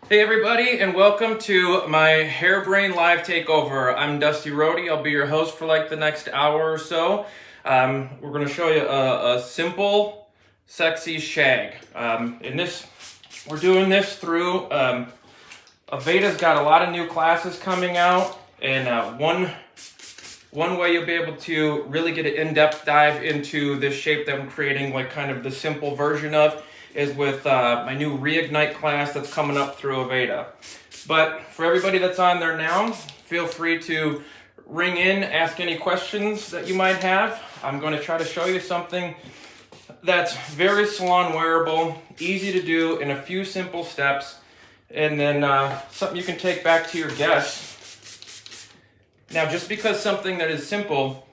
Hey everybody, and welcome to my Hairbrain Live Takeover. I'm Dusty Rohde. I'll be your host for like the next hour or so. We're going to show you a simple, sexy shag. We're doing this through Aveda's got a lot of new classes coming out, and one way you'll be able to really get an in-depth dive into this shape that I'm creating, like kind of the simple version of, is with my new Reignite class that's coming up through Aveda. But for everybody that's on there now, feel free to ring in, ask any questions that you might have. I'm going to try to show you something that's very salon wearable, easy to do in a few simple steps, and then something you can take back to your guests. Now, just because something that is simple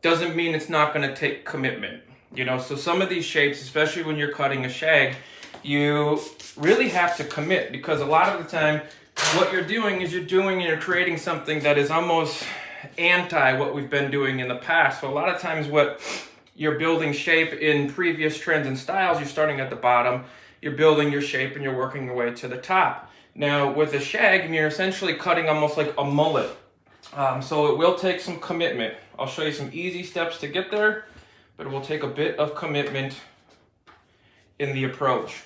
doesn't mean it's not going to take commitment. You know, so some of these shapes, especially when you're cutting a shag, you really have to commit, because a lot of the time what you're creating something that is almost anti what we've been doing in the past. So a lot of times what you're building shape in previous trends and styles, you're starting at the bottom, you're building your shape and you're working your way to the top. Now with a shag, you're essentially cutting almost like a mullet. So it will take some commitment. I'll show you some easy steps to get there, but it will take a bit of commitment in the approach.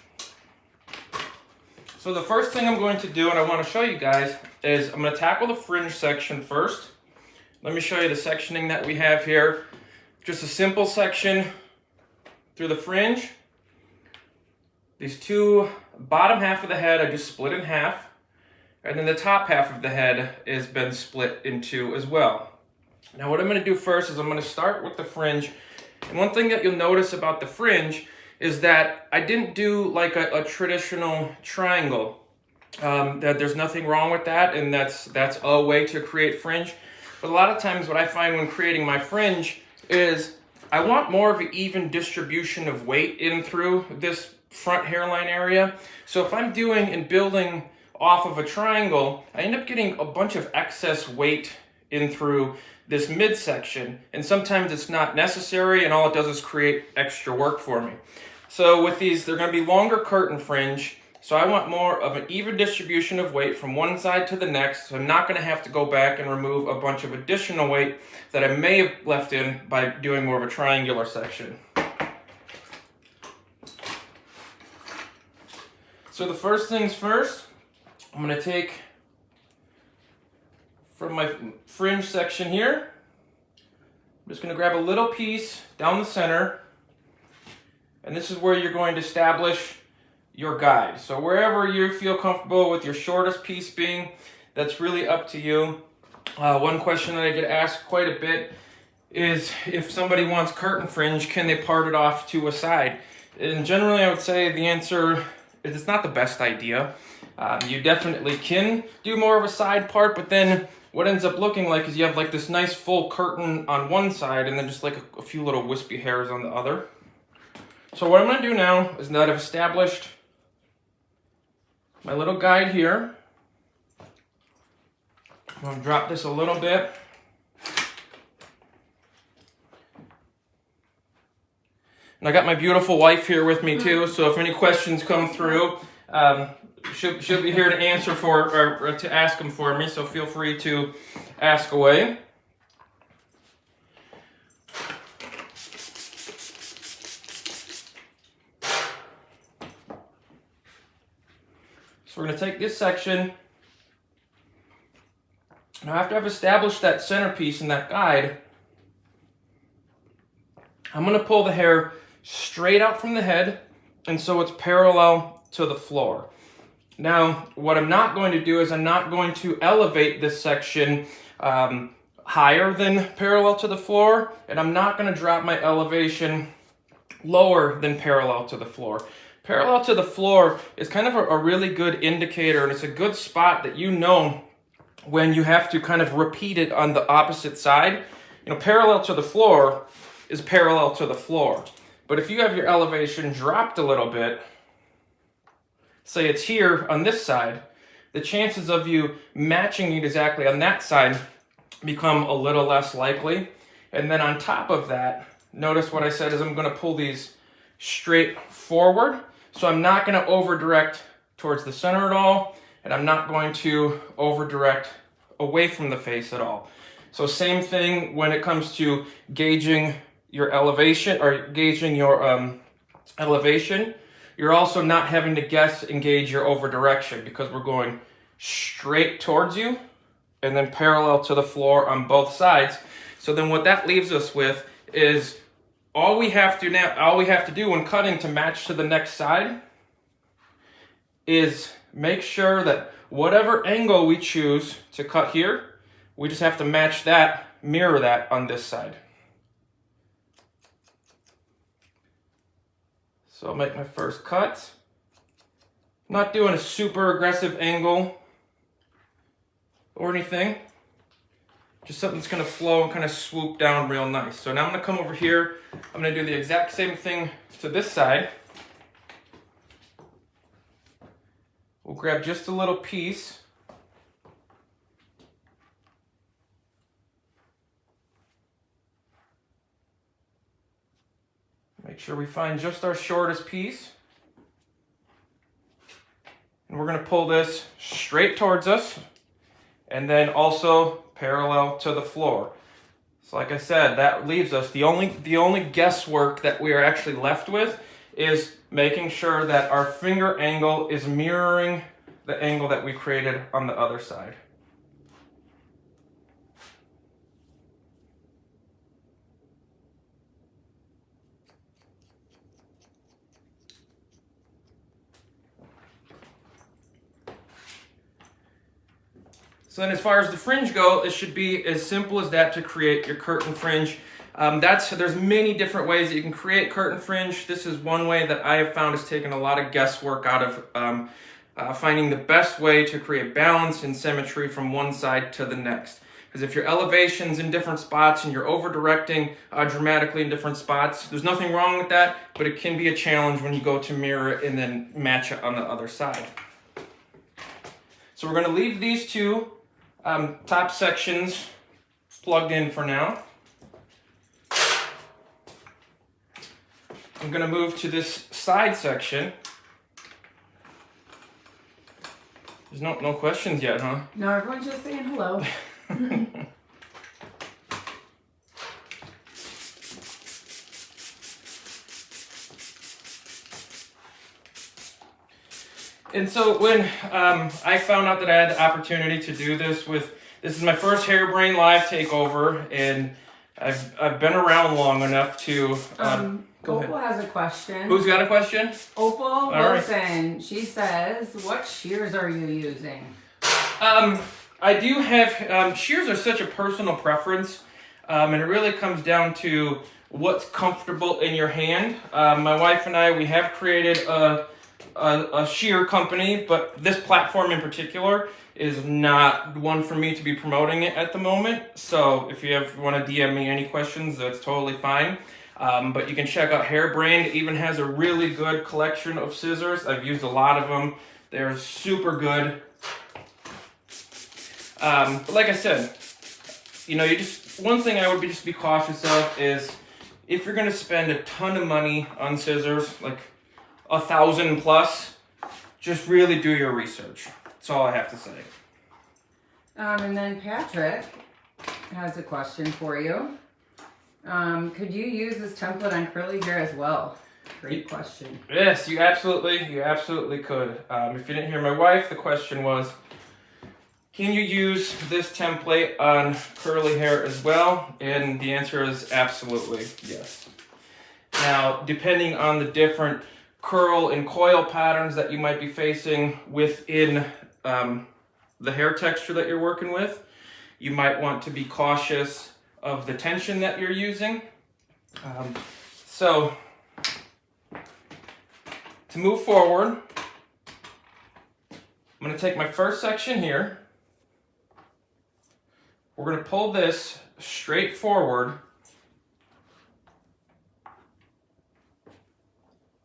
So the first thing I'm going to do, and I want to show you guys, is I'm going to tackle the fringe section first. Let me show you the sectioning that we have here. Just a simple section through the fringe. These two bottom half of the head I just split in half, and then the top half of the head has been split in two as well. Now what I'm going to do first is I'm going to start with the fringe. And one thing that you'll notice about the fringe is that I didn't do like a traditional triangle. That there's nothing wrong with that, and that's a way to create fringe. But a lot of times what I find when creating my fringe is I want more of an even distribution of weight in through this front hairline area. So if I'm doing and building off of a triangle, I end up getting a bunch of excess weight in through this midsection, and sometimes it's not necessary, and all it does is create extra work for me. So with these, they're going to be longer curtain fringe, so I want more of an even distribution of weight from one side to the next, so I'm not going to have to go back and remove a bunch of additional weight that I may have left in by doing more of a triangular section. So the first things first, I'm going to take from my fringe section here, I'm just going to grab a little piece down the center, and this is where you're going to establish your guide. So wherever you feel comfortable with your shortest piece being, that's really up to you. One question that I get asked quite a bit is if somebody wants curtain fringe, can they part it off to a side? And generally I would say the answer is it's not the best idea. You definitely can do more of a side part, but then what ends up looking like is you have like this nice full curtain on one side and then just like a few little wispy hairs on the other. So what I'm going to do now is that I've established my little guide here. I'm going to drop this a little bit. And I got my beautiful wife here with me too, so if any questions come through, she'll be here to answer or to ask them for me, so feel free to ask away. So we're going to take this section. Now after I've established that centerpiece and that guide, I'm going to pull the hair straight out from the head, and so it's parallel to the floor. Now, what I'm not going to do is I'm not going to elevate this section higher than parallel to the floor, and I'm not going to drop my elevation lower than parallel to the floor. Parallel to the floor is kind of a really good indicator, and it's a good spot that you know when you have to kind of repeat it on the opposite side. You know, parallel to the floor is parallel to the floor. But if you have your elevation dropped a little bit, say it's here on this side, the chances of you matching it exactly on that side become a little less likely. And then on top of that, notice what I said is I'm going to pull these straight forward. So I'm not going to over direct towards the center at all, and I'm not going to over direct away from the face at all. So same thing when it comes to gauging your elevation or gauging your elevation. You're also not having to guess and gauge your over direction because we're going straight towards you and then parallel to the floor on both sides. So then what that leaves us with is all we have to do when cutting to match to the next side is make sure that whatever angle we choose to cut here, we just have to match that, mirror that on this side. So I'll make my first cut. Not doing a super aggressive angle or anything. Just something that's gonna flow and kind of swoop down real nice. So now I'm gonna come over here. I'm gonna do the exact same thing to this side. We'll grab just a little piece. Make sure we find just our shortest piece. And we're gonna pull this straight towards us and then also parallel to the floor. So like I said, that leaves us, the only guesswork that we are actually left with is making sure that our finger angle is mirroring the angle that we created on the other side. So then as far as the fringe go, it should be as simple as that to create your curtain fringe. There's many different ways that you can create curtain fringe. This is one way that I have found has taken a lot of guesswork out of finding the best way to create balance and symmetry from one side to the next. Because if your elevation's in different spots and you're over-directing dramatically in different spots, there's nothing wrong with that, but it can be a challenge when you go to mirror it and then match it on the other side. So we're gonna leave these two top sections plugged in for now. I'm gonna move to this side section. There's no questions yet, huh? No, everyone's just saying hello. And so when I found out that I had the opportunity to do this this is my first Hairbrain live takeover, and I've been around long enough to. Opal has a question. Who's got a question? Opal Wilson. Right. She says, "What shears are you using?" I do have shears are such a personal preference, and it really comes down to what's comfortable in your hand. My wife and I, we have created a shear company, but this platform in particular is not one for me to be promoting it at the moment. So if you want to DM me any questions, that's totally fine. But you can check out Hairbrain. It even has a really good collection of scissors. I've used a lot of them. They're super good. But like I said, one thing I would just be cautious of is if you're going to spend a ton of money on scissors, like $1,000+, just really do your research. That's all I have to say. And then Patrick has a question for you. Could you use this template on curly hair as well? Great question. Yes, you absolutely could. If you didn't hear my wife, the question was, can you use this template on curly hair as well? And the answer is absolutely yes. Now, depending on the different curl and coil patterns that you might be facing within the hair texture that you're working with, you might want to be cautious of the tension that you're using. So to move forward, I'm going to take my first section here. We're going to pull this straight forward.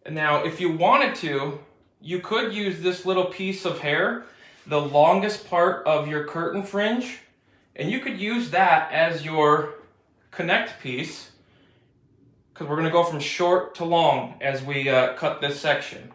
And now if you wanted to, you could use this little piece of hair, the longest part of your curtain fringe, and you could use that as your connect piece, because we're going to go from short to long as we cut this section.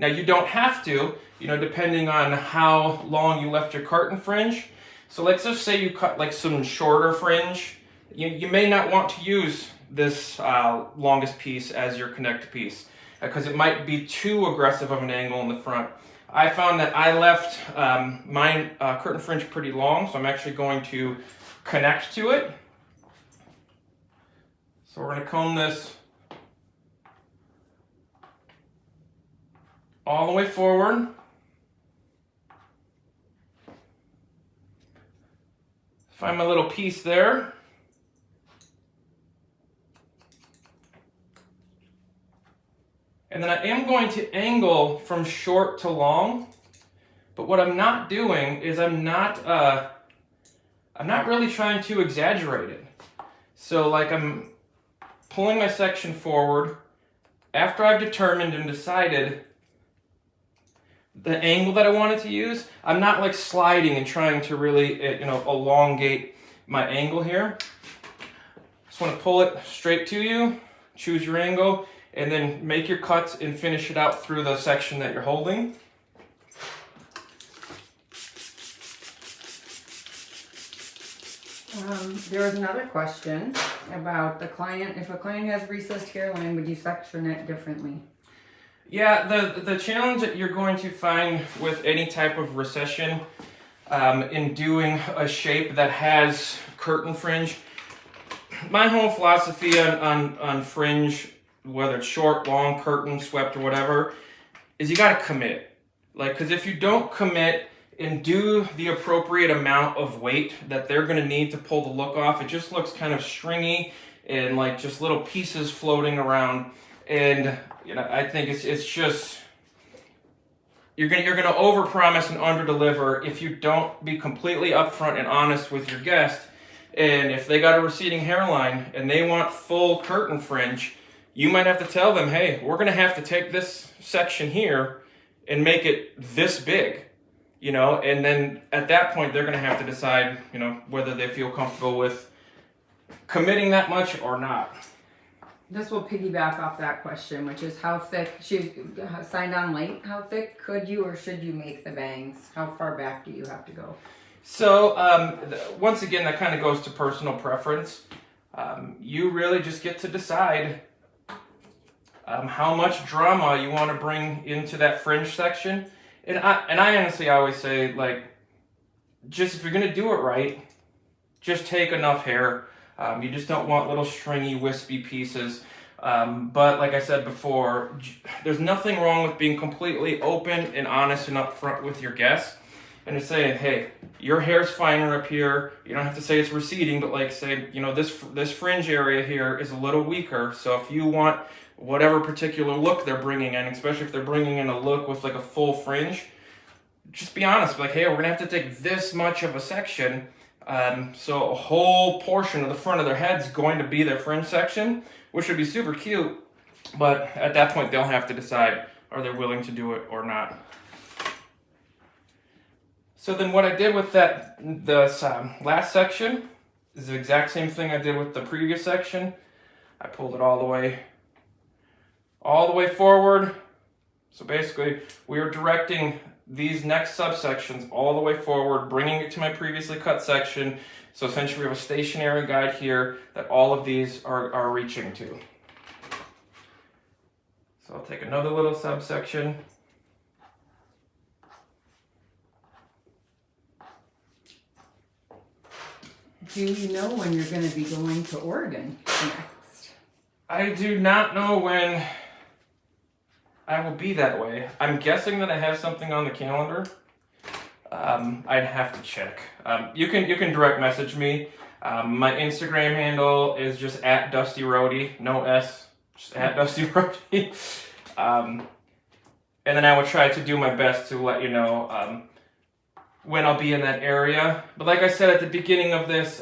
Now you don't have to, depending on how long you left your curtain fringe. So let's just say you cut like some shorter fringe. You may not want to use this longest piece as your connect piece because it might be too aggressive of an angle in the front. I found that I left my curtain fringe pretty long, so I'm actually going to connect to it. So we're going to comb this all the way forward. Find my little piece there. And then I am going to angle from short to long, but what I'm not doing is I'm not really trying to exaggerate it. So like I'm pulling my section forward after I've determined and decided the angle that I wanted to use. I'm not like sliding and trying to really, elongate my angle here. Just want to pull it straight to you, choose your angle, and then make your cuts and finish it out through the section that you're holding. There was another question about the client. If a client has recessed hairline, would you section it differently? Yeah, the challenge that you're going to find with any type of recession in doing a shape that has curtain fringe, my whole philosophy on fringe, whether it's short, long, curtain, swept, or whatever, is you got to commit. Because if you don't commit and do the appropriate amount of weight that they're going to need to pull the look off, it just looks kind of stringy and like just little pieces floating around. And I think it's just you're gonna overpromise and underdeliver if you don't be completely upfront and honest with your guest. And if they got a receding hairline and they want full curtain fringe, you might have to tell them, hey, we're gonna have to take this section here and make it this big, and then at that point they're gonna have to decide, whether they feel comfortable with committing that much or not. This will piggyback off that question, which is how thick, she signed on late, how thick could you or should you make the bangs? How far back do you have to go? So once again, that kind of goes to personal preference. You really just get to decide how much drama you want to bring into that fringe section. And I honestly always say, just if you're going to do it right, just take enough hair. You just don't want little stringy, wispy pieces. But like I said before, there's nothing wrong with being completely open and honest and upfront with your guests. And just saying, hey, your hair's finer up here. You don't have to say it's receding, but say, this fringe area here is a little weaker. So if you want whatever particular look they're bringing in, especially if they're bringing in a look with a full fringe, just be honest. Hey, we're going to have to take this much of a section. So a whole portion of the front of their head's going to be their fringe section, which would be super cute, but at that point they'll have to decide, are they willing to do it or not. So then what I did with this last section is the exact same thing I did with the previous section. I pulled it all the way forward. So basically we are directing these next subsections all the way forward, bringing it to my previously cut section. So essentially we have a stationary guide here that all of these are reaching to. So I'll take another little subsection. Do you know when you're going to be going to Oregon next? I do not know when I will be that way. I'm guessing that I have something on the calendar. I'd have to check. You can direct message me. My Instagram handle is just @DustyRody, no S, just @DustyRody. And then I will try to do my best to let you know when I'll be in that area. But like I said at the beginning of this,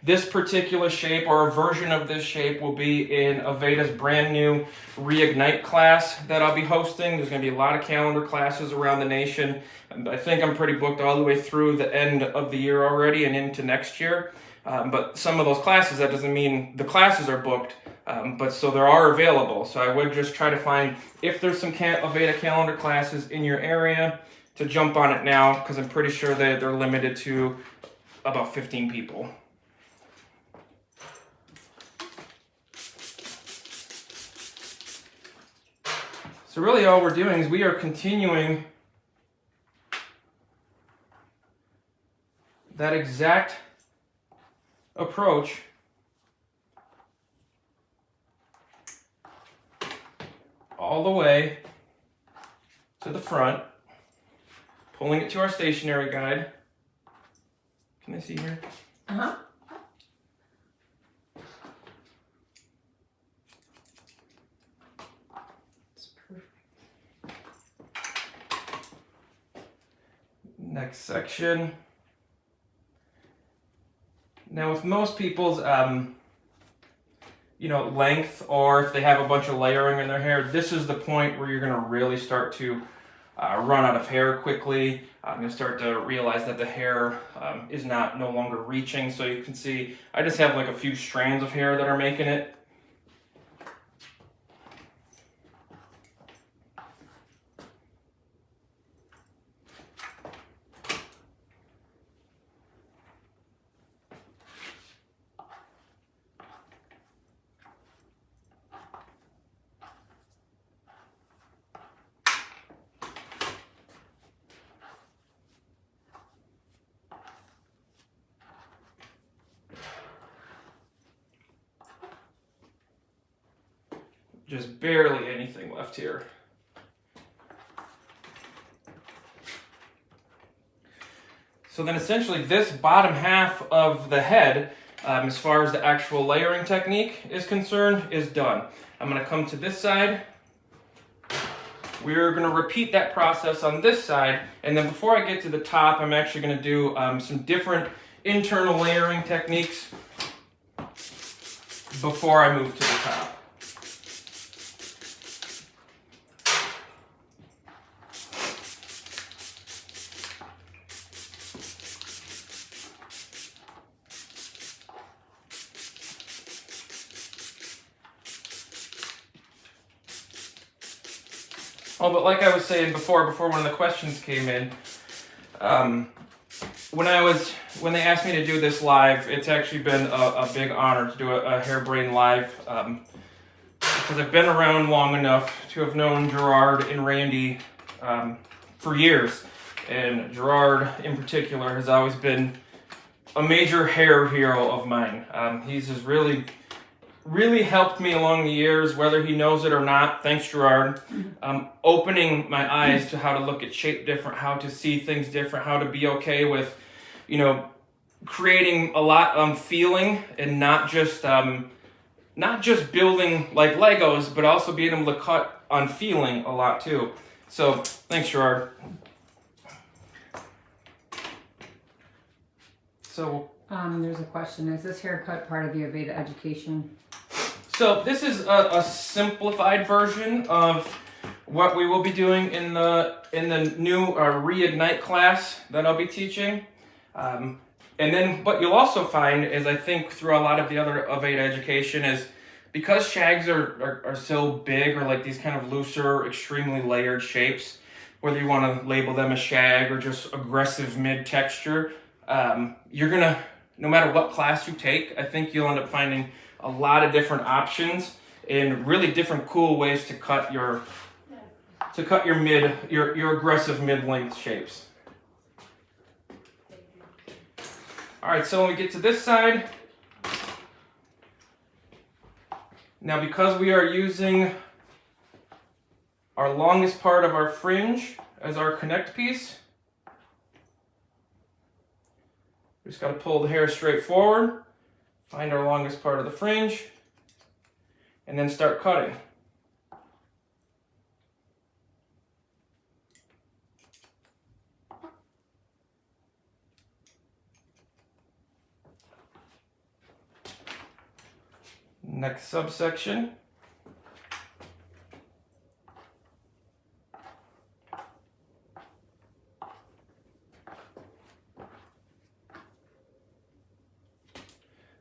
this particular shape or a version of this shape will be in Aveda's brand new Reignite class that I'll be hosting. There's going to be a lot of calendar classes around the nation. I think I'm pretty booked all the way through the end of the year already and into next year. But some of those classes, that doesn't mean the classes are booked. But so there are available. So I would just try to find if there's some Aveda calendar classes in your area to jump on it now, because I'm pretty sure that they're limited to about 15 people. So really all we're doing is we are continuing that exact approach all the way to the front, pulling it to our stationary guide. Can I see here? Uh-huh. It's perfect. Next section. Now with most people's length, or if they have a bunch of layering in their hair, this is the point where you're going to really start to run out of hair quickly. You'll start to realize that the hair is no longer reaching. So you can see I just have like a few strands of hair that are making it. Just barely anything left here. So then essentially this bottom half of the head, as far as the actual layering technique is concerned, is done. I'm going to come to this side. We're going to repeat that process on this side, and then before I get to the top, I'm actually going to do some different internal layering techniques before I move to the top. Oh, but like I was saying before one of the questions came in, when they asked me to do this live, it's actually been a big honor to do a Hairbrain live, because I've been around long enough to have known Gerard and Randy for years, and Gerard in particular has always been a major hair hero of mine. He's just really helped me along the years, whether he knows it or not. Thanks, Gerard. Opening my eyes to how to look at shape different, how to see things different, how to be okay with, creating a lot of feeling and not just building like Legos, but also being able to cut on feeling a lot too. So thanks, Gerard. So there's a question. Is this haircut part of the Aveda education? So this is a simplified version of what we will be doing in the new Reignite class that I'll be teaching. And then what you'll also find is, I think through a lot of the other Aveda education, is because shags are so big, or like these kind of looser, extremely layered shapes, whether you want to label them a shag or just aggressive mid texture, you're gonna, no matter what class you take, I think you'll end up finding a lot of different options and really different cool ways to cut your aggressive mid-length shapes. All right, so when we get to this side, now because we are using our longest part of our fringe as our connect piece, we just got to pull the hair straight forward, find our longest part of the fringe, and then start cutting. Next subsection.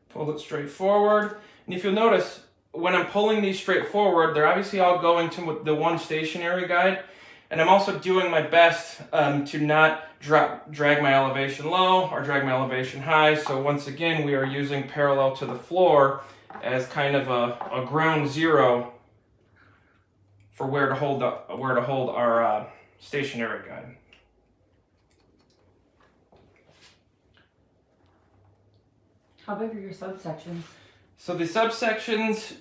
Pull it straight forward. And if you'll notice, when I'm pulling these straight forward, they're obviously all going to the one stationary guide. And I'm also doing my best to not drag my elevation low or drag my elevation high. So once again, we are using parallel to the floor as kind of a ground zero for where to hold our stationary guide. How big are your subsections? So the subsections,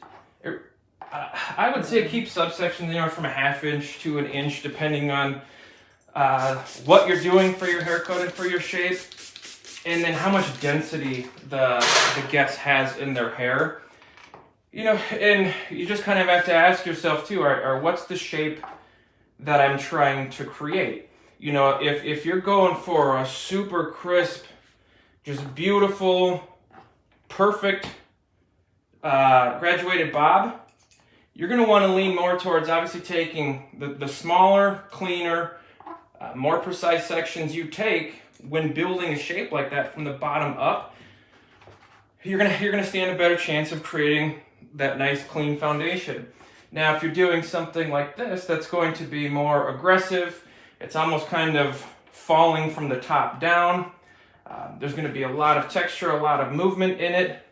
I would say keep subsections anywhere from a 1/2 inch to 1 inch, depending on what you're doing for your haircut and for your shape, and then how much density the guest has in their hair. You know, and you just kind of have to ask yourself too, or what's the shape that I'm trying to create? You know, if you're going for a super crisp, just beautiful, perfect graduated bob, you're going to want to lean more towards obviously taking the smaller, cleaner, more precise sections you take when building a shape like that from the bottom up. You're gonna stand a better chance of creating that nice clean foundation. Now, if you're doing something like this, that's going to be more aggressive. It's almost kind of falling from the top down. There's going to be a lot of texture, a lot of movement in it.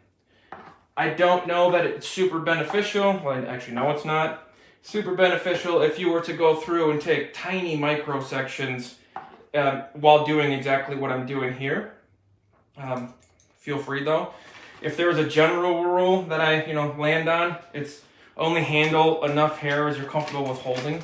I don't know that it's super beneficial. Well, actually, no, it's not super beneficial if you were to go through and take tiny micro sections while doing exactly what I'm doing here. Feel free though. If there was a general rule that I land on, it's only handle enough hair as you're comfortable with holding.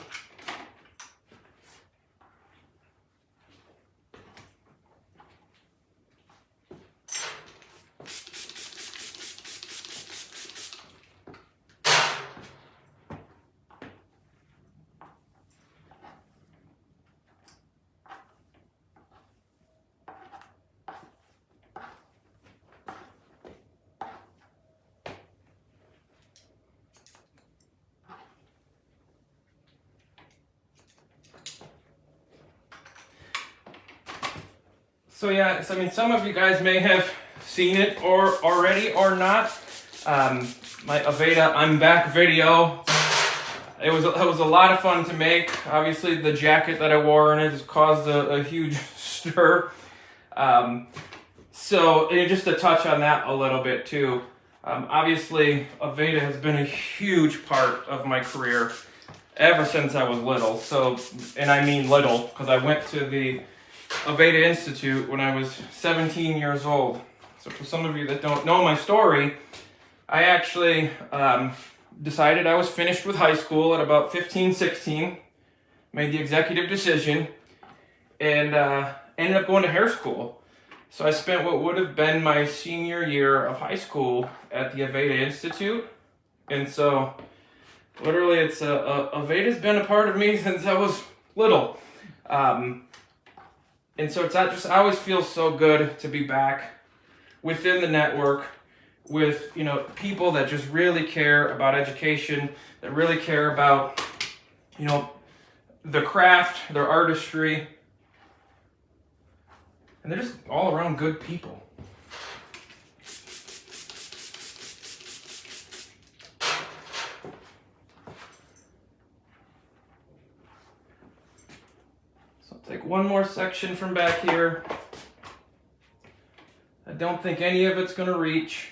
So yeah, I mean, some of you guys may have seen it already or not. My Aveda I'm Back video. It was a lot of fun to make. Obviously, the jacket that I wore in it has caused a huge stir. So just to touch on that a little bit too. Obviously, Aveda has been a huge part of my career ever since I was little. So, and I mean little, because I went to the Aveda Institute when I was 17 years old. So for some of you that don't know my story, I actually decided I was finished with high school at about 15, 16, made the executive decision, and ended up going to hair school. So I spent what would have been my senior year of high school at the Aveda Institute. And so literally Aveda's been a part of me since I was little. And so I always feel so good to be back within the network with, people that just really care about education, that really care about, the craft, their artistry, and they're just all around good people. Take one more section from back here. I don't think any of it's going to reach.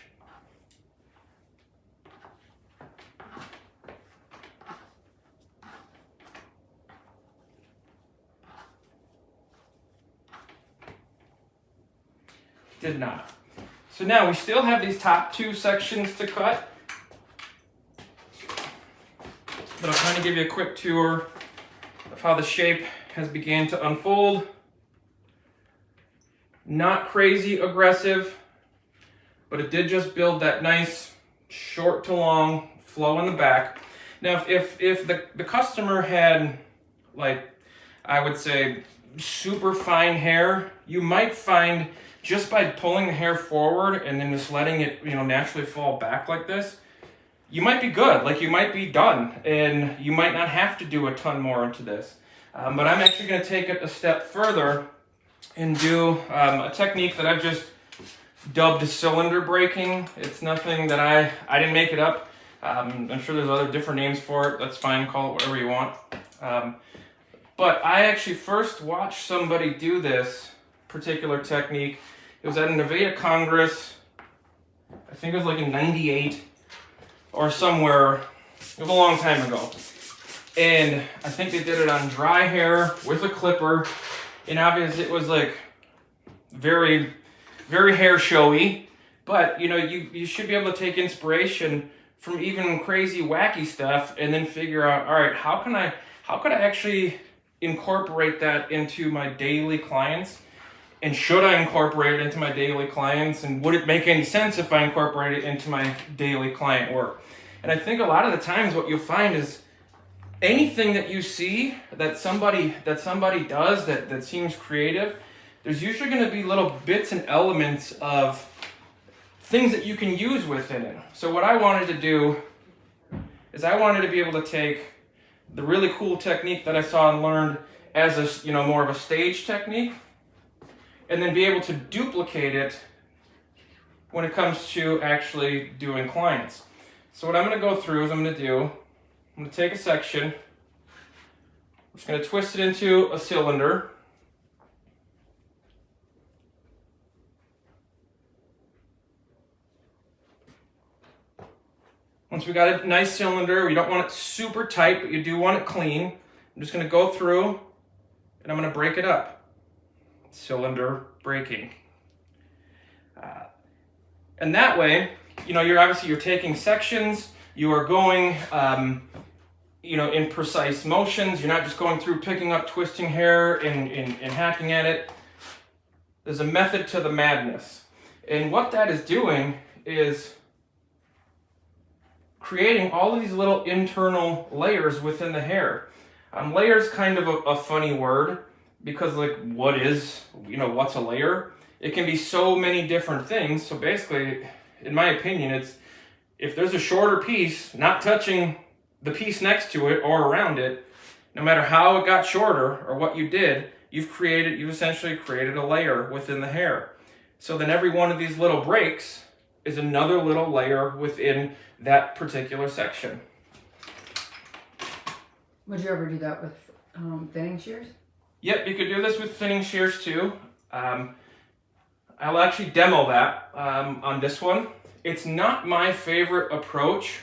Did not. So now we still have these top two sections to cut. But I'll kind of give you a quick tour of how the shape has began to unfold. Not crazy aggressive, but it did just build that nice short to long flow in the back. Now, if the customer had, like, I would say, super fine hair, you might find just by pulling the hair forward and then just letting it, naturally fall back like this, you might be good. Like, you might be done, and you might not have to do a ton more into this. But I'm actually going to take it a step further and do a technique that I've just dubbed cylinder breaking. It's nothing that I didn't make it up. I'm sure there's other different names for it. That's fine, call it whatever you want. But I actually first watched somebody do this particular technique. It was at a Nevada Congress, I think it was like in '98 or somewhere. It was a long time ago. And I think they did it on dry hair with a clipper. And obviously it was like very, very hair showy. But you know, you should be able to take inspiration from even crazy wacky stuff and then figure out, all right, how could I actually incorporate that into my daily clients? And should I incorporate it into my daily clients? And would it make any sense if I incorporate it into my daily client work? And I think a lot of the times what you'll find is anything that you see that somebody does that seems creative, there's usually going to be little bits and elements of things that you can use within it. So what I wanted to do is I wanted to be able to take the really cool technique that I saw and learned as a, you know, more of a stage technique, and then be able to duplicate it when it comes to actually doing clients. So what I'm going to go through is I'm going to take a section, I'm just going to twist it into a cylinder. Once we got a nice cylinder, we don't want it super tight, but you do want it clean. I'm just going to go through and I'm going to break it up. Cylinder breaking. And that way, you know, you're taking sections, you are going, you know, in precise motions. You're not just going through picking up, twisting hair and hacking at it. There's a method to the madness. And what that is doing is creating all of these little internal layers within the hair. Layers kind of a funny word, because like what's a layer? It can be so many different things. So basically, in my opinion, it's if there's a shorter piece not touching the piece next to it or around it, no matter how it got shorter or what you did, you've essentially created a layer within the hair. So then every one of these little breaks is another little layer within that particular section. Would you ever do that with thinning shears? Yep, you could do this with thinning shears too. I'll actually demo that on this one. It's not my favorite approach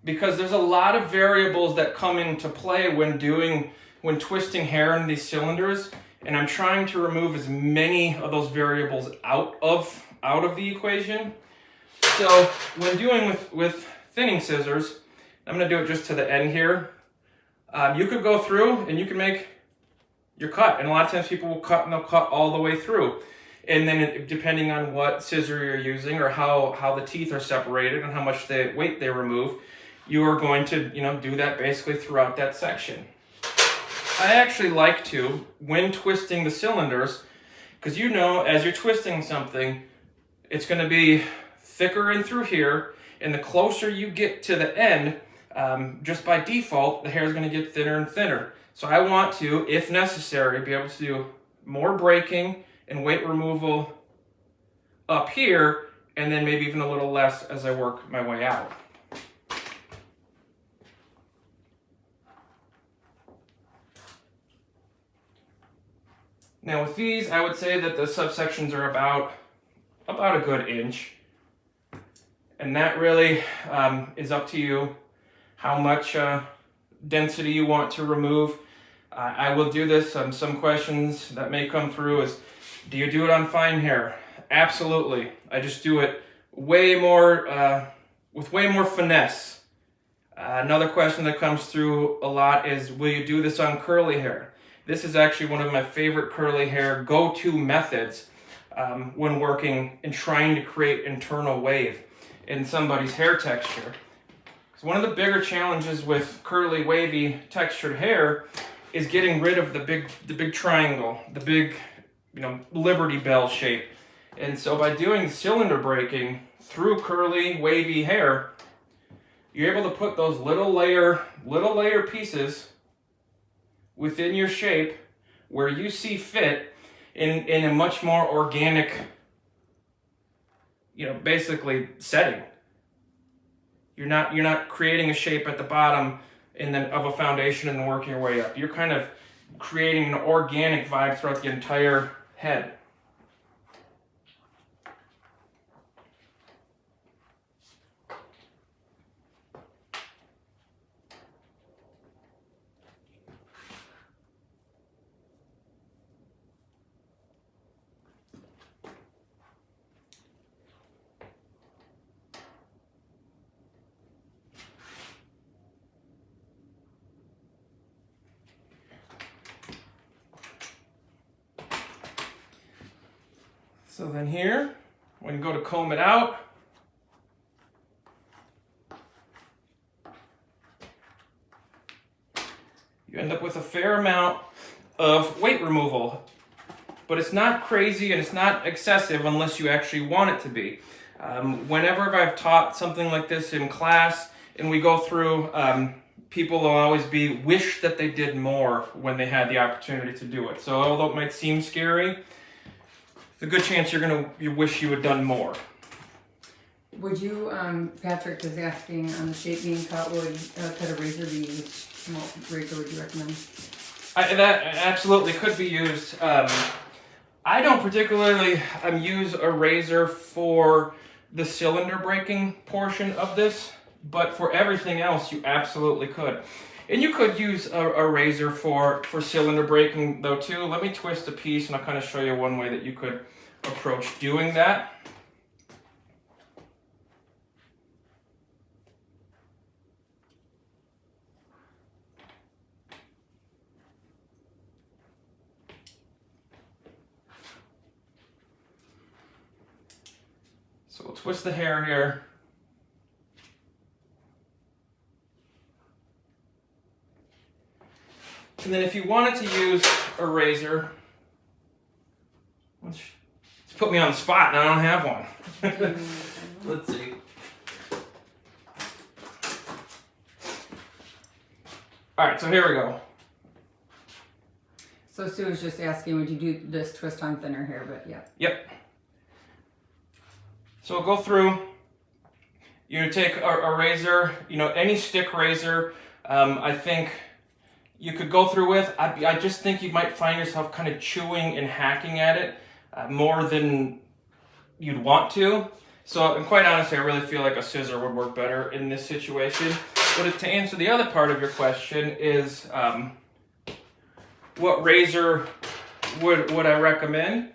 because there's a lot of variables that come into play when twisting hair in these cylinders, and I'm trying to remove as many of those variables out of the equation. So when doing with thinning scissors, I'm going to do it just to the end here. You could go through and you can make your cut, and a lot of times people will cut and they'll cut all the way through. And then depending on what scissor you're using or how the teeth are separated and how much weight they remove, you are going to do that basically throughout that section. I actually like to, when twisting the cylinders, because as you're twisting something, it's going to be thicker in through here, and the closer you get to the end, just by default, the hair is going to get thinner and thinner. So I want to, if necessary, be able to do more breaking and weight removal up here, and then maybe even a little less as I work my way out. Now with these, I would say that the subsections are about a good inch. And that really is up to you how much density you want to remove. I will do this. Some questions that may come through is, do you do it on fine hair? Absolutely. I just do it way more, with way more finesse. Another question that comes through a lot is, will you do this on curly hair? This is actually one of my favorite curly hair go-to methods when working and trying to create internal wave in somebody's hair texture. So one of the bigger challenges with curly, wavy, textured hair is getting rid of the big triangle, the big, Liberty Bell shape. And so by doing cylinder breaking through curly, wavy hair, you're able to put those little layer pieces within your shape where you see fit in a much more organic, basically setting. You're not creating a shape at the bottom and then of a foundation and then working your way up. You're kind of creating an organic vibe throughout the entire head. So then here, when you go to comb it out, you end up with a fair amount of weight removal. But it's not crazy and it's not excessive unless you actually want it to be. Whenever I've taught something like this in class and we go through, people will always wish that they did more when they had the opportunity to do it. So although it might seem scary, there's a good chance you wish you had done more. Would you, Patrick is asking on the shape being cut, would cut a razor be used? What razor would you recommend? That absolutely could be used. I don't particularly use a razor for the cylinder breaking portion of this, but for everything else you absolutely could. And you could use a razor for cylinder breaking though too. Let me twist a piece and I'll kind of show you one way that you could approach doing that. So we'll twist the hair here. And then if you wanted to use a razor, let's put me on the spot and I don't have one. Let's see. All right, so here we go. So Sue was just asking, would you do this twist on thinner hair, but yeah. Yep. So we'll go through, you take a razor, any stick razor, I think you could go through with. I just think you might find yourself kind of chewing and hacking at it more than you'd want to. So, and quite honestly, I really feel like a scissor would work better in this situation. But to answer the other part of your question is, what razor would I recommend?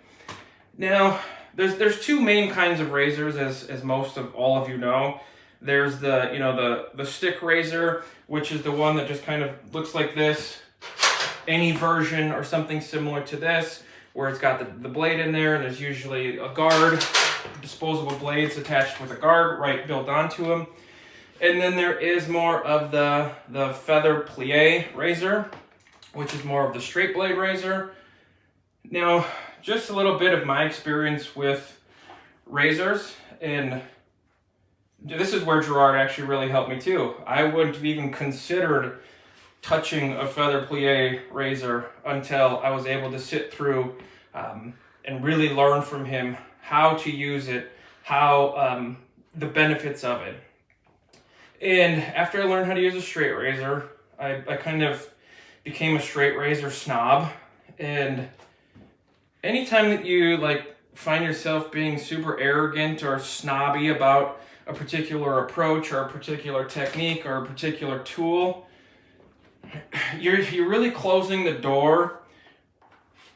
Now, there's two main kinds of razors, as most of all of you know. There's the stick razor, which is the one that just kind of looks like this. Any version or something similar to this, where it's got the blade in there, and there's usually a guard, disposable blades attached with a guard built onto them. And then there is more of the feather plie razor, which is more of the straight blade razor. Now, just a little bit of my experience with razors, and this is where Gerard actually really helped me too. I wouldn't have even considered touching a feather plie razor until I was able to sit through and really learn from him how to use it, how the benefits of it. And after I learned how to use a straight razor, I kind of became a straight razor snob. And anytime that you find yourself being super arrogant or snobby about a particular approach or a particular technique or a particular tool, you're really closing the door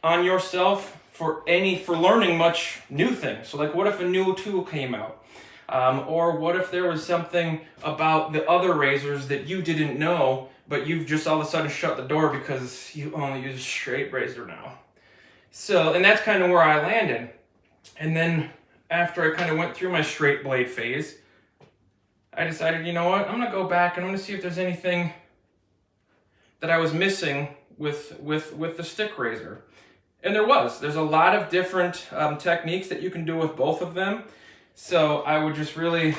on yourself for learning much new things. So what if a new tool came out? Or what if there was something about the other razors that you didn't know, but you've just all of a sudden shut the door because you only use a straight razor now? So, and that's kind of where I landed. And then after I kind of went through my straight blade phase, I decided, you know what, I'm gonna go back and I'm gonna see if there's anything that I was missing with the stick razor. And there's a lot of different techniques that you can do with both of them. So I would just really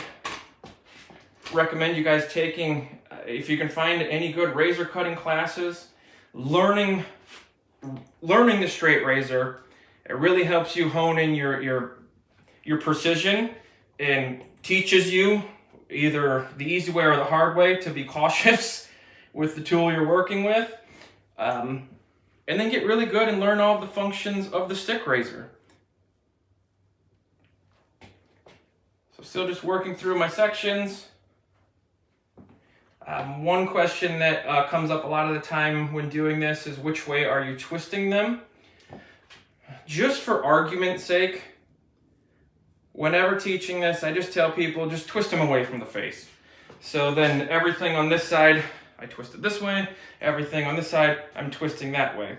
recommend you guys taking, if you can find any good razor cutting classes, learning the straight razor. It really helps you hone in your precision and teaches you either the easy way or the hard way to be cautious with the tool you're working with. And then get really good and learn all the functions of the stick razor. So still just working through my sections. One question that comes up a lot of the time when doing this is which way are you twisting them? Just for argument's sake, whenever teaching this, I just tell people just twist them away from the face. So then everything on this side, I twist it this way. Everything on this side, I'm twisting that way.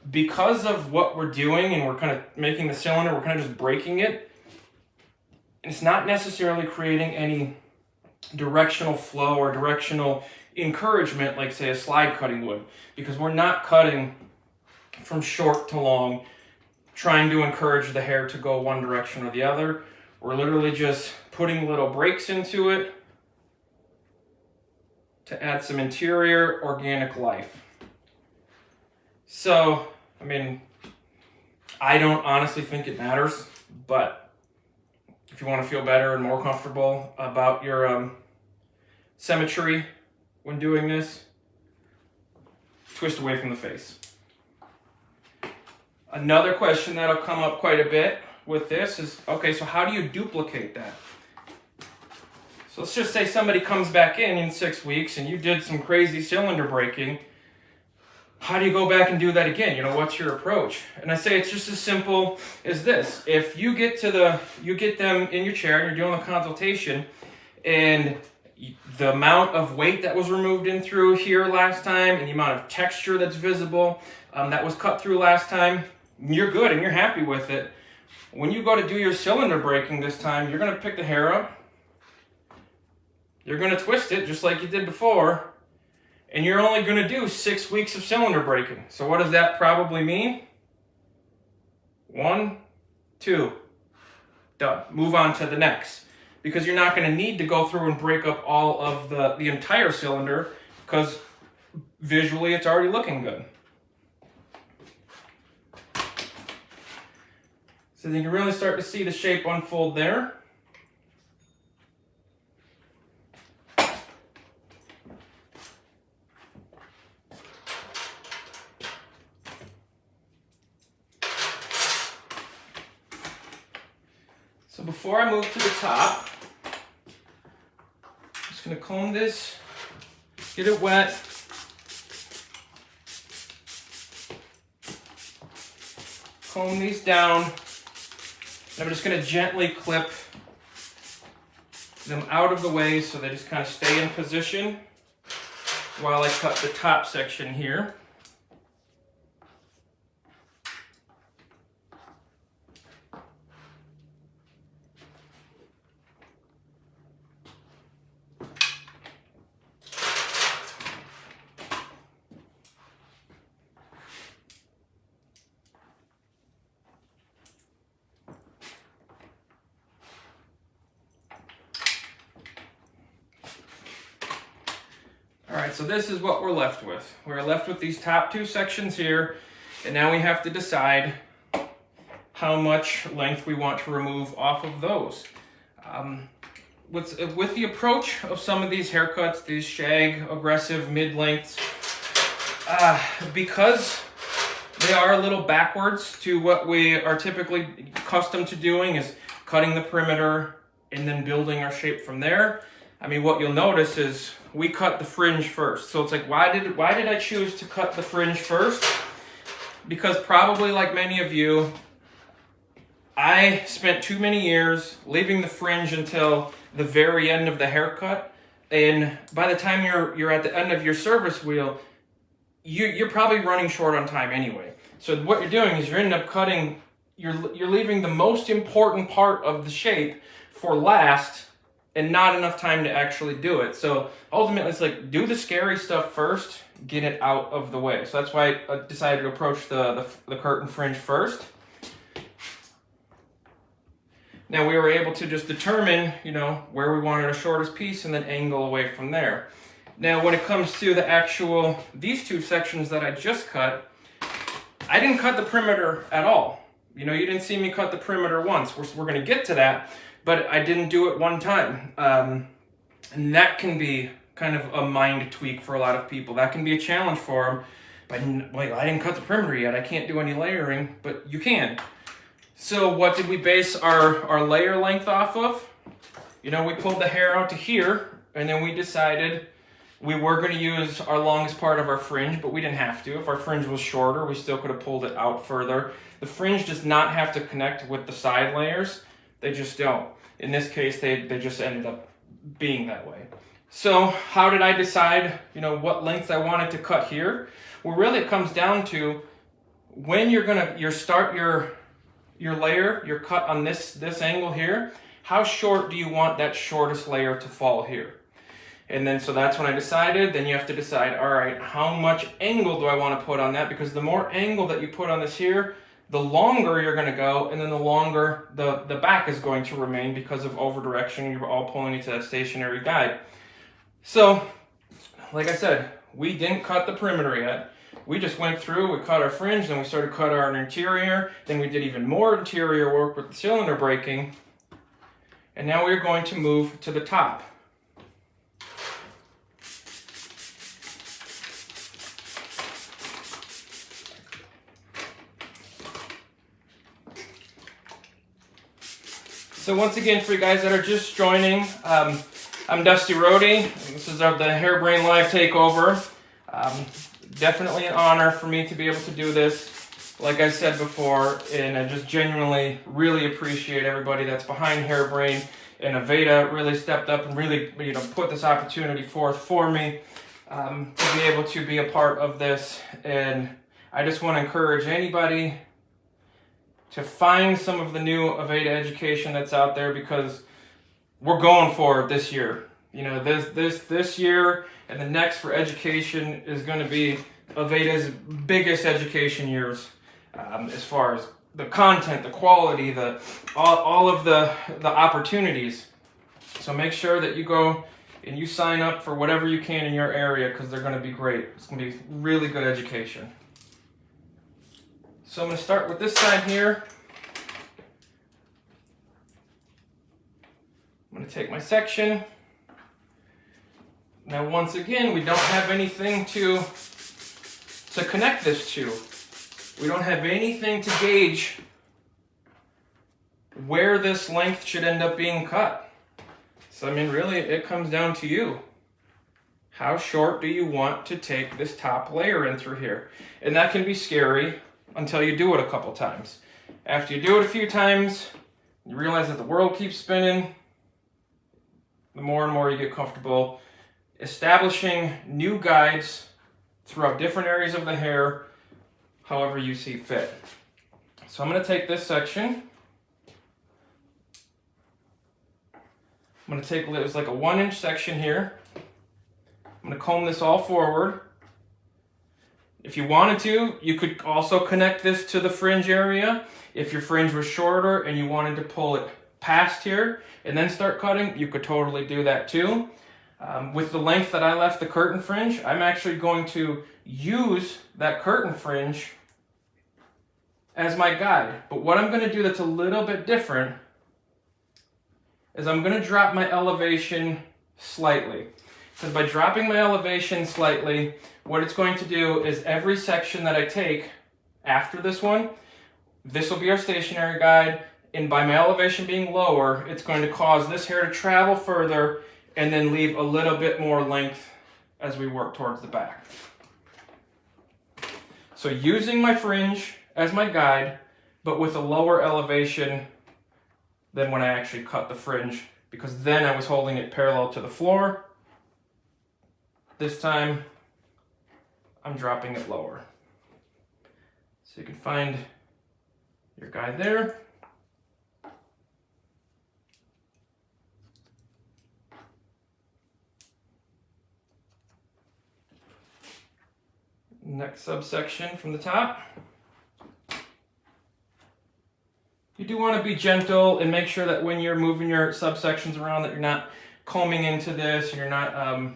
Because of what we're doing and we're kind of making the cylinder, we're kind of just breaking it. It's not necessarily creating any directional flow or directional encouragement like, say, a slide cutting would. Because we're not cutting from short to long, trying to encourage the hair to go one direction or the other. We're literally just putting little breaks into it to add some interior organic life. So, I mean, I don't honestly think it matters, but if you want to feel better and more comfortable about your symmetry when doing this, twist away from the face. Another question that'll come up quite a bit with this is, okay, so how do you duplicate that? So let's just say somebody comes back in 6 weeks and you did some crazy cylinder breaking. How do you go back and do that again? You know, what's your approach? And I say it's just as simple as this. If you get them in your chair and you're doing a consultation and the amount of weight that was removed in through here last time and the amount of texture that's visible that was cut through last time, you're good and you're happy with it. When you go to do your cylinder breaking this time, you're going to pick the hair up. You're going to twist it just like you did before, and you're only going to do 6 weeks of cylinder breaking. So what does that probably mean? 1, 2, done. Move on to the next. Because you're not going to need to go through and break up all of the entire cylinder, because visually it's already looking good. So you can really start to see the shape unfold there. So before I move to the top, I'm just going to comb this, get it wet. Comb these down. And I'm just going to gently clip them out of the way so they just kind of stay in position while I cut the top section here. All right, so this is what we're left with. We're left with these top 2 sections here, and now we have to decide how much length we want to remove off of those. With the approach of some of these haircuts, these shag, aggressive mid-lengths, because they are a little backwards to what we are typically accustomed to doing, is cutting the perimeter and then building our shape from there. I mean, what you'll notice is we cut the fringe first. So it's like, why did I choose to cut the fringe first? Because probably like many of you, I spent too many years leaving the fringe until the very end of the haircut. And by the time you're at the end of your service wheel, you're probably running short on time anyway. So what you're doing is you're ending up cutting, you're leaving the most important part of the shape for last, and not enough time to actually do it. So ultimately it's like, do the scary stuff first, get it out of the way. So that's why I decided to approach the curtain fringe first. Now we were able to just determine, you know, where we wanted our shortest piece and then angle away from there. Now when it comes to the actual, these 2 sections that I just cut, I didn't cut the perimeter at all. You know, you didn't see me cut the perimeter once. We're gonna get to that, but I didn't do it one time. And that can be kind of a mind tweak for a lot of people. That can be a challenge for them. But like, I didn't cut the perimeter yet. I can't do any layering, but you can. So what did we base our layer length off of? You know, we pulled the hair out to here, and then we decided we were going to use our longest part of our fringe, but we didn't have to. If our fringe was shorter, we still could have pulled it out further. The fringe does not have to connect with the side layers. They just don't. In this case, they just ended up being that way. So how did I decide, you know, what length I wanted to cut here? Well, really it comes down to when you're gonna start your layer, your cut on this angle here, how short do you want that shortest layer to fall here? And then, so that's when I decided, then you have to decide, all right, how much angle do I want to put on that? Because the more angle that you put on this here, the longer you're going to go, and then the longer the back is going to remain because of over direction. You're all pulling into that stationary guide. So, like I said, we didn't cut the perimeter yet. We just went through, we cut our fringe, then we started to cut our interior, then we did even more interior work with the cylinder breaking, and now we're going to move to the top. So once again, for you guys that are just joining, I'm Dusty Rohde. This is the Hairbrain Live Takeover. Definitely an honor for me to be able to do this, like I said before, and I just genuinely really appreciate everybody that's behind Hairbrain, and Aveda really stepped up and really, you know, put this opportunity forth for me to be able to be a part of this. And I just want to encourage anybody to find some of the new Aveda education that's out there, because we're going for it this year. You know, this year and the next for education is going to be Aveda's biggest education years, as far as the content, the quality, all of the opportunities. So make sure that you go and you sign up for whatever you can in your area, because they're going to be great. It's going to be really good education. So I'm going to start with this side here. I'm going to take my section. Now once again, we don't have anything to connect this to. We don't have anything to gauge where this length should end up being cut. So I mean, really, it comes down to you. How short do you want to take this top layer in through here? And that can be scary until you do it a couple times. After you do it a few times, you realize that the world keeps spinning. The more and more you get comfortable establishing new guides throughout different areas of the hair, however you see fit. So I'm going to take this section. I'm going to take, it's like a 1-inch section here. I'm going to comb this all forward. If you wanted to, you could also connect this to the fringe area. If your fringe was shorter and you wanted to pull it past here and then start cutting, you could totally do that too. With the length that I left the curtain fringe, I'm actually going to use that curtain fringe as my guide. But what I'm going to do that's a little bit different is I'm going to drop my elevation slightly. Because by dropping my elevation slightly, what it's going to do is every section that I take after this one, this will be our stationary guide, and by my elevation being lower, it's going to cause this hair to travel further and then leave a little bit more length as we work towards the back. So using my fringe as my guide, but with a lower elevation than when I actually cut the fringe, because then I was holding it parallel to the floor. This time, I'm dropping it lower. So you can find your guide there. Next subsection from the top. You do want to be gentle and make sure that when you're moving your subsections around that you're not combing into this and you're not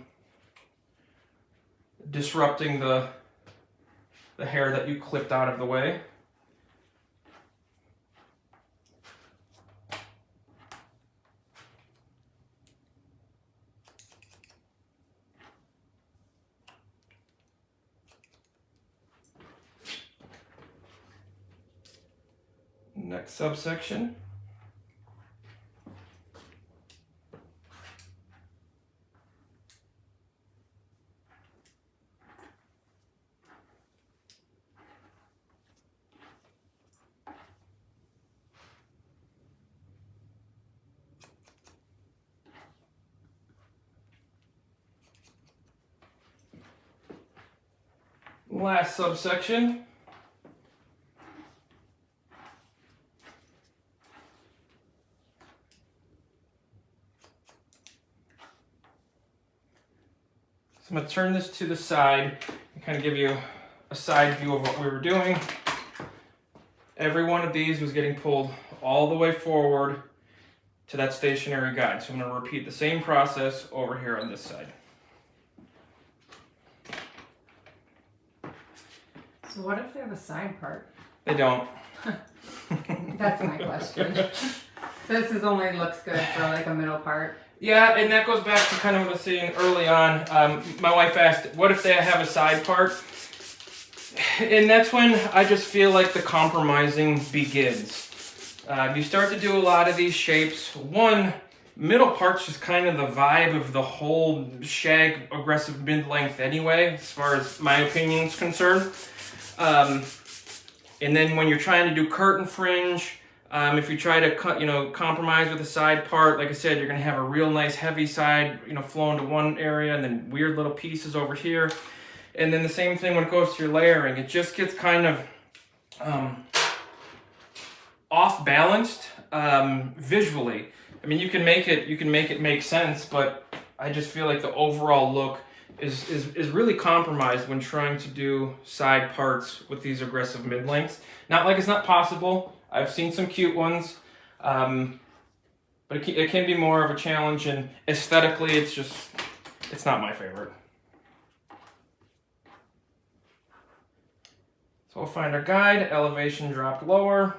disrupting the hair that you clipped out of the way. Next subsection. Last subsection. So I'm going to turn this to the side and kind of give you a side view of what we were doing. Every one of these was getting pulled all the way forward to that stationary guide. So I'm going to repeat the same process over here on this side. So what if they have a side part? They don't. That's my question. So this only looks good for like a middle part. Yeah, and that goes back to kind of what I was saying early on. My wife asked, what if they have a side part? And that's when I just feel like the compromising begins. You start to do a lot of these shapes. One, middle part's just kind of the vibe of the whole shag aggressive mid-length anyway, as far as my opinion is concerned. And then when you're trying to do curtain fringe, if you try to compromise with a side part, like I said, you're going to have a real nice heavy side, flowing to one area, and then weird little pieces over here. And then the same thing when it goes to your layering. It just gets kind of off balanced visually. I mean, you can make it make sense, but I just feel like the overall look is really compromised when trying to do side parts with these aggressive mid-lengths. Not like it's not possible. I've seen some cute ones, but it can be more of a challenge, and aesthetically it's not my favorite. So we'll find our guide, elevation dropped lower.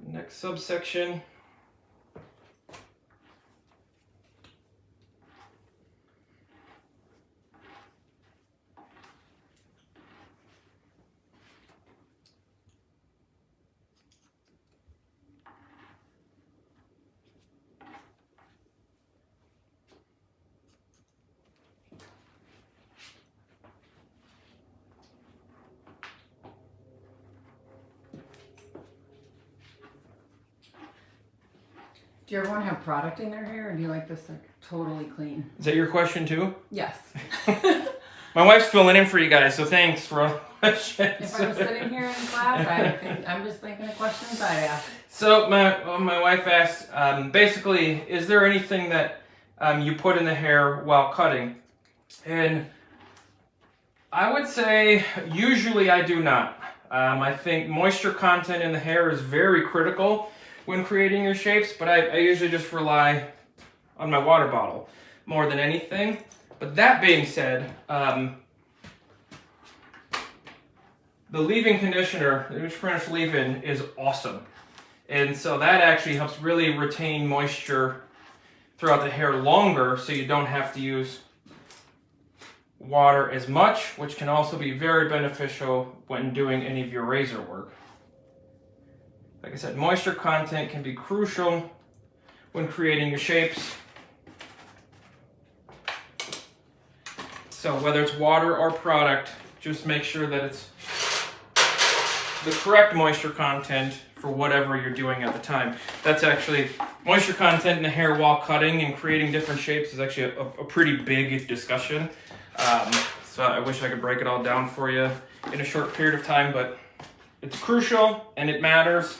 Next subsection. Do you ever want to have product in their hair, or do you like this like totally clean? Is that your question too? Yes. My wife's filling in for you guys, so thanks for all the questions. If I was sitting here in class, I'm just thinking of questions I ask. So my wife asked, basically, is there anything that you put in the hair while cutting? And I would say usually I do not. I think moisture content in the hair is very critical when creating your shapes, but I usually just rely on my water bottle more than anything. But that being said, the leave-in conditioner, the Fringe leave-in, is awesome. And so that actually helps really retain moisture throughout the hair longer, so you don't have to use water as much, which can also be very beneficial when doing any of your razor work. Like I said, moisture content can be crucial when creating your shapes. So whether it's water or product, just make sure that it's the correct moisture content for whatever you're doing at the time. That's actually, moisture content in the hair while cutting and creating different shapes is actually a pretty big discussion. So I wish I could break it all down for you in a short period of time, but it's crucial and it matters.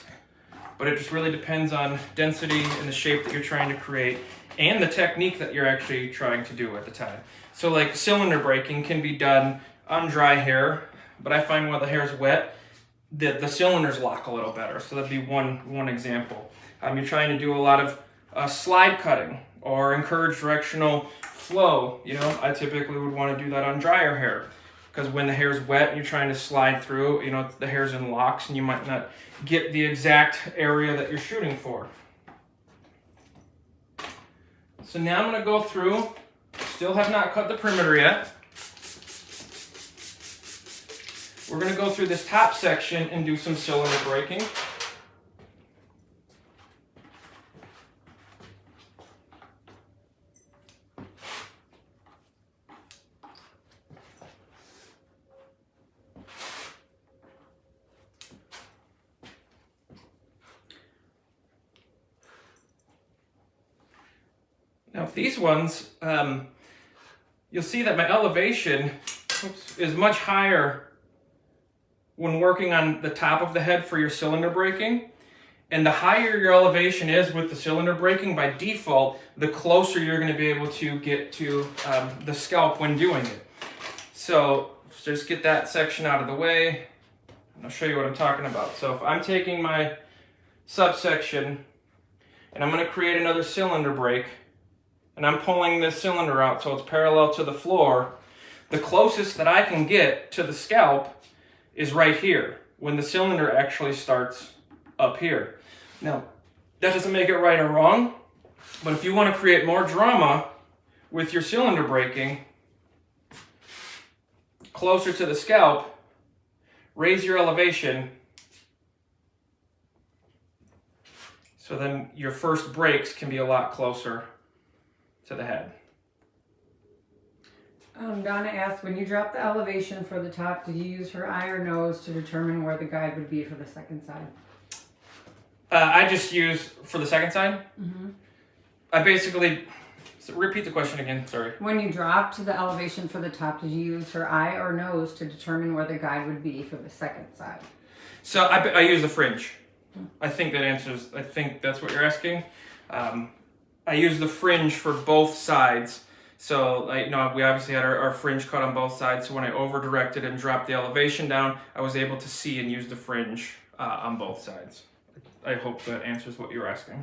But it just really depends on density and the shape that you're trying to create and the technique that you're actually trying to do at the time. So like cylinder breaking can be done on dry hair, but I find while the hair is wet, the cylinders lock a little better. So that'd be one example. You're trying to do a lot of slide cutting or encourage directional flow. I typically would want to do that on drier hair, because when the hair is wet and you're trying to slide through, the hair's in locks and you might not get the exact area that you're shooting for. So now I'm going to go through still have not cut the perimeter yet. We're going to go through this top section and do some cylinder breaking. Now, with these ones, you'll see that my elevation is much higher when working on the top of the head for your cylinder breaking. And the higher your elevation is with the cylinder breaking, by default, the closer you're going to be able to get to the scalp when doing it. So just get that section out of the way, and I'll show you what I'm talking about. So if I'm taking my subsection and I'm going to create another cylinder break, and I'm pulling this cylinder out so it's parallel to the floor, the closest that I can get to the scalp is right here, when the cylinder actually starts up here. Now, that doesn't make it right or wrong, but if you want to create more drama with your cylinder breaking, closer to the scalp, raise your elevation, so then your first breaks can be a lot closer to the head. Donna asked, when you drop the elevation for the top, did you use her eye or nose to determine where the guide would be for the second side? I just use for the second side. Mm-hmm. I basically, so repeat the question again, sorry. When you dropped the elevation for the top, did you use her eye or nose to determine where the guide would be for the second side? So I use the fringe. I think that answers, I think that's what you're asking. I use the fringe for both sides. So, we obviously had our fringe cut on both sides. So when I over-directed and dropped the elevation down, I was able to see and use the fringe on both sides. I hope that answers what you're asking.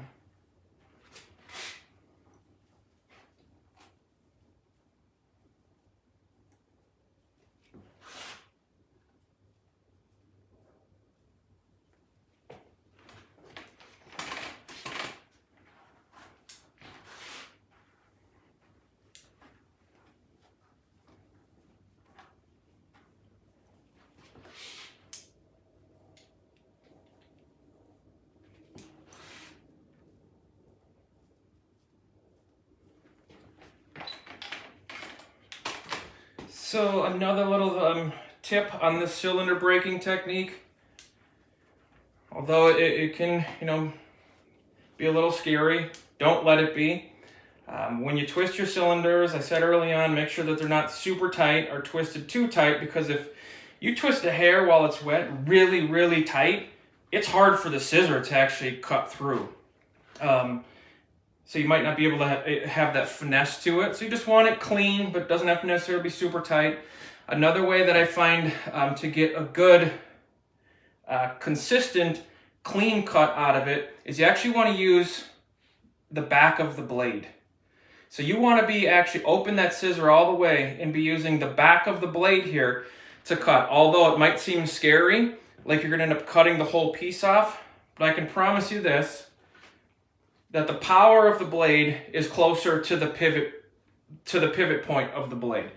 So another little tip on this cylinder breaking technique, although it can, be a little scary, don't let it be. When you twist your cylinders, I said early on, make sure that they're not super tight or twisted too tight, because if you twist a hair while it's wet really, really tight, it's hard for the scissor to actually cut through. So you might not be able to have that finesse to it. So you just want it clean, but it doesn't have to necessarily be super tight. Another way that I find to get a good, consistent, clean cut out of it is you actually want to use the back of the blade. So you want to be actually open that scissor all the way and be using the back of the blade here to cut. Although it might seem scary, like you're going to end up cutting the whole piece off, but I can promise you this, that the power of the blade is closer to the pivot point of the blade.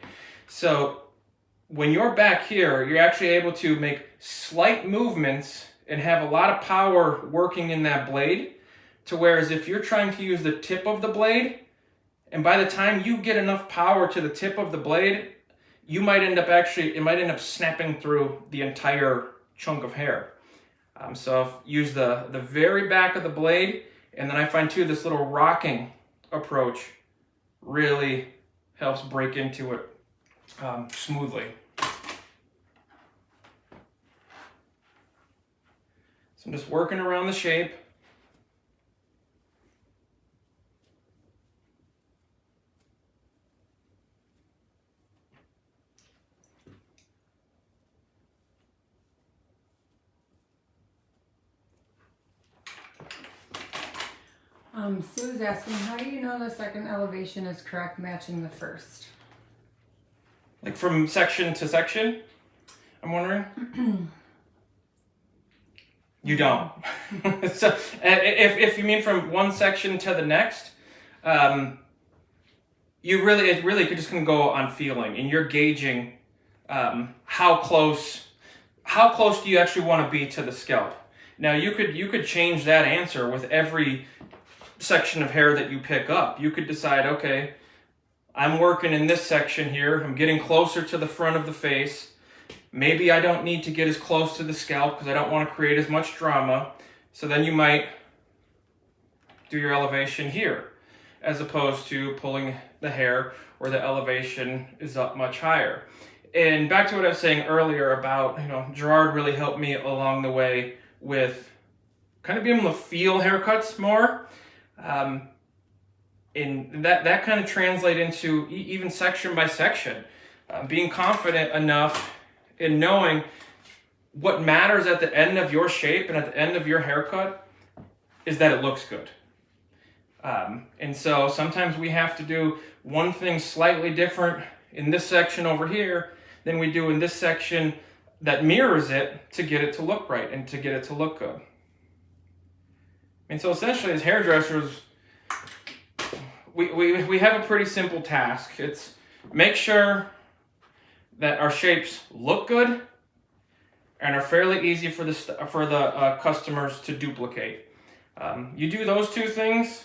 So when you're back here, you're actually able to make slight movements and have a lot of power working in that blade, to whereas if you're trying to use the tip of the blade, and by the time you get enough power to the tip of the blade, it might end up snapping through the entire chunk of hair. So use the very back of the blade. And then I find too, this little rocking approach really helps break into it smoothly. So I'm just working around the shape. Sue's asking, how do you know the second elevation is correct, matching the first? Like from section to section, I'm wondering? You don't. So if you mean from one section to the next, it really could just go on feeling, and you're gauging how close do you actually want to be to the scalp. Now you could change that answer with every section of hair that you pick up. You could decide, okay, I'm working in this section here, I'm getting closer to the front of the face. Maybe I don't need to get as close to the scalp because I don't want to create as much drama. So then you might do your elevation here, as opposed to pulling the hair where the elevation is up much higher. And back to what I was saying earlier about, Gerard really helped me along the way with kind of being able to feel haircuts more. And that kind of translate into even section by section. Being confident enough in knowing what matters at the end of your shape and at the end of your haircut is that it looks good. And so sometimes we have to do one thing slightly different in this section over here than we do in this section that mirrors it to get it to look right and to get it to look good. And so essentially as hairdressers, we have a pretty simple task. It's make sure that our shapes look good and are fairly easy for the customers to duplicate. You do those two things,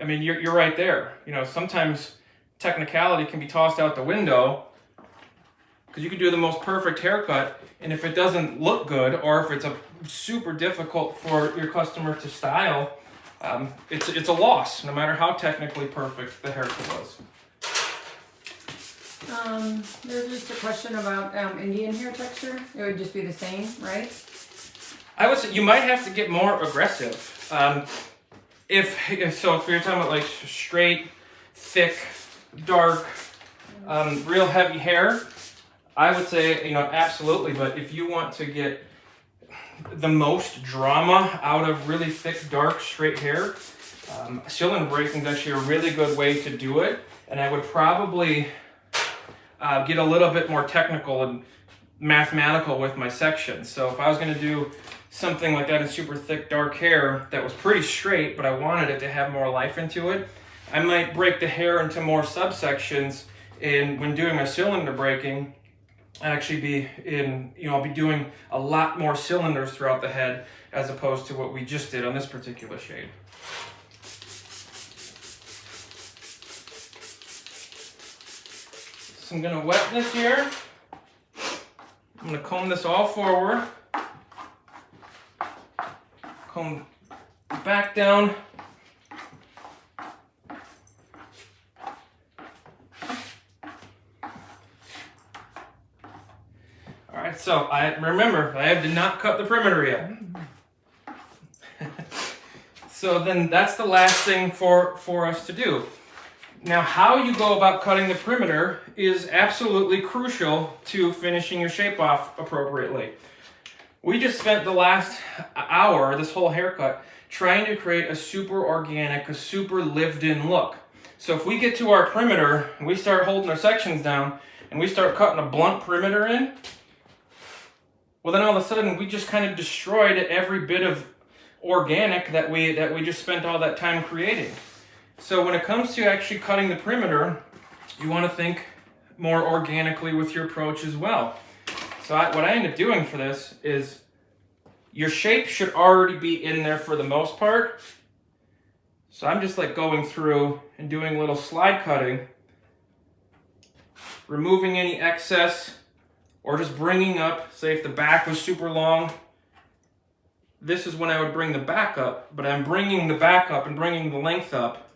I mean, you're right there. Sometimes technicality can be tossed out the window because you can do the most perfect haircut, and if it doesn't look good, or if it's super difficult for your customer to style, it's a loss, no matter how technically perfect the haircut was. There's just a question about Indian hair texture. It would just be the same, right? I would say you might have to get more aggressive. If you're talking about like straight, thick, dark, real heavy hair, I would say, absolutely. But if you want to get the most drama out of really thick, dark, straight hair, cylinder breaking is actually a really good way to do it. And I would probably get a little bit more technical and mathematical with my sections. So if I was going to do something like that in super thick, dark hair that was pretty straight, but I wanted it to have more life into it, I might break the hair into more subsections. And when doing my cylinder breaking, I'll be doing a lot more cylinders throughout the head as opposed to what we just did on this particular shade. So I'm gonna wet this here. I'm gonna comb this all forward. Comb back down. Alright, so I did not cut the perimeter yet. So then that's the last thing for us to do. Now, how you go about cutting the perimeter is absolutely crucial to finishing your shape off appropriately. We just spent the last hour, this whole haircut, trying to create a super organic, a super lived-in look. So if we get to our perimeter and we start holding our sections down and we start cutting a blunt perimeter in, well then all of a sudden we just kind of destroyed every bit of organic that we just spent all that time creating. So when it comes to actually cutting the perimeter, you want to think more organically with your approach as well. So what I end up doing for this is your shape should already be in there for the most part. So I'm just like going through and doing a little slide cutting, removing any excess, or just bringing up, say if the back was super long, this is when I would bring the back up, but I'm bringing the back up and bringing the length up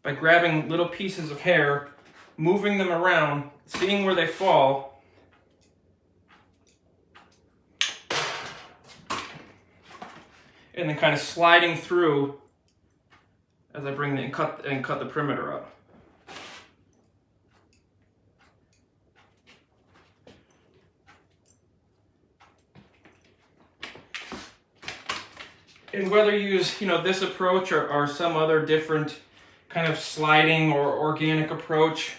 by grabbing little pieces of hair, moving them around, seeing where they fall, and then kind of sliding through as I bring and cut the perimeter up. And whether you use this approach or some other different kind of sliding or organic approach,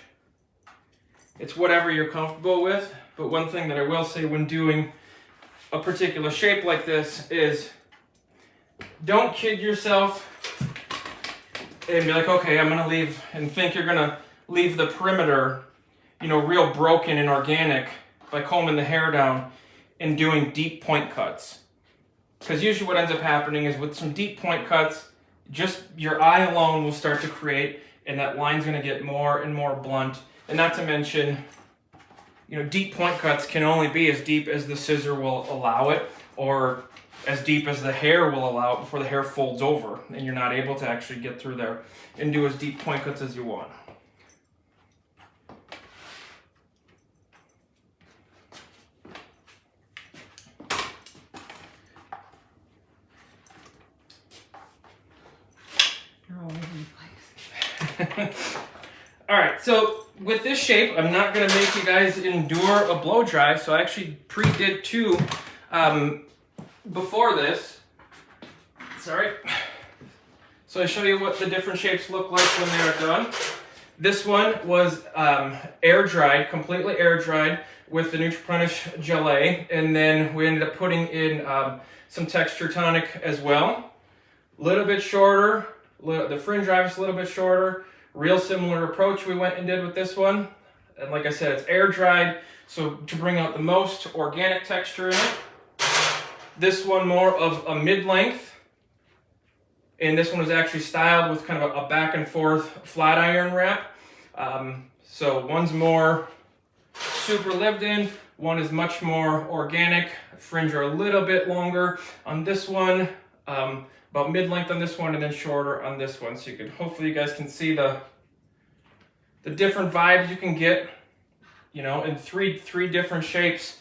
it's whatever you're comfortable with. But one thing that I will say when doing a particular shape like this is don't kid yourself and be like, okay, I'm gonna leave, and think you're gonna leave the perimeter, you know, real broken and organic by combing the hair down and doing deep point cuts. Because usually what ends up happening is with some deep point cuts, just your eye alone will start to create, and that line's gonna get more and more blunt. And not to mention, you know, deep point cuts can only be as deep as the scissor will allow it, or as deep as the hair will allow it before the hair folds over, and you're not able to actually get through there and do as deep point cuts as you want. All right, so with this shape, I'm not gonna make you guys endure a blow dry, so I actually pre-did two before this. Sorry. So I show you what the different shapes look like when they are done. This one was air dried, completely air dried with the Nutriplenish gelée, and then we ended up putting in some texture tonic as well. A little bit shorter, the fringe is a little bit shorter. Real similar approach we went and did with this one. And like I said, it's air dried, so to bring out the most organic texture in it. This one more of a mid-length, and this one was actually styled with kind of a back and forth flat iron wrap. So one's more super lived in, one is much more organic. Fringe are a little bit longer on this one, about mid-length on this one, and then shorter on this one. So you can, hopefully you guys can see the different vibes you can get, you know, in three different shapes